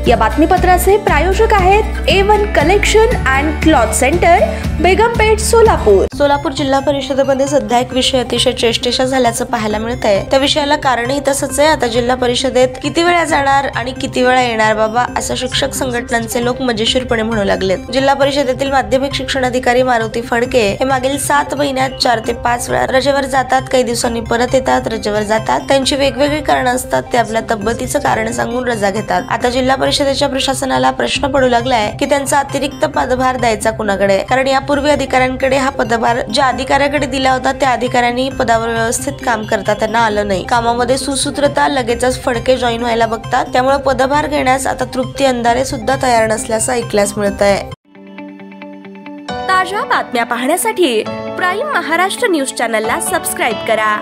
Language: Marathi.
या बातमीपत्राचे प्रायोजक आहेत A1 collection and cloth centre, Begumpeth, Solapur. Solapur जिल्हा परिषदेमध्ये सध्या एक विषय अतिशय चेष्टेचा झाल्याचं पाहायला मिळत आहे। त्या विषयाला कारणही तसंच आहे। आता जिल्हा परिषदेत किती वेळा जाणार आणि किती वेळा येणार बाबा, असं शिक्षक संघटनांचे लोक मजेशीरपणे म्हणू लागलेत। जिल्हा परिषदेतील माध्यमिक शिक्षण अधिकारी मारुती फडके हे मागील 7 महिन्यात 4 ते 5 वेळा रजेवर जातात, काही दिवसांनी परत येतात, रजेवर जातात। त्यांची वेगवेगळी कारणं असतात, ते आपल्या तब्येतीचं कारण सांगून रजा घेतात। आता जिल्हा परिषदेच्या प्रशासनाला प्रश्न पडू लागलाय की त्यांचा अतिरिक्त पदभार द्यायचा कुणाकडे, कारण यापूर्वी अधिकाऱ्यांकडे हा पदभार ज्या अधिकाऱ्याकडे दिला होता त्या अधिकाऱ्यांनी पदावर व्यवस्थित काम करता त्यांना आलं नाही। कामामध्ये सुसूत्रता, लगेचच फडके जॉईन व्हायला बघतात, त्यामुळे पदभार घेण्यास आता तृप्ती अंधारे सुद्धा तयार नसल्याचं ऐकल्यास मिळत आहे। ताज्या बातम्या पाहण्यासाठी प्राईम महाराष्ट्र न्यूज चॅनलला सबस्क्राईब करा।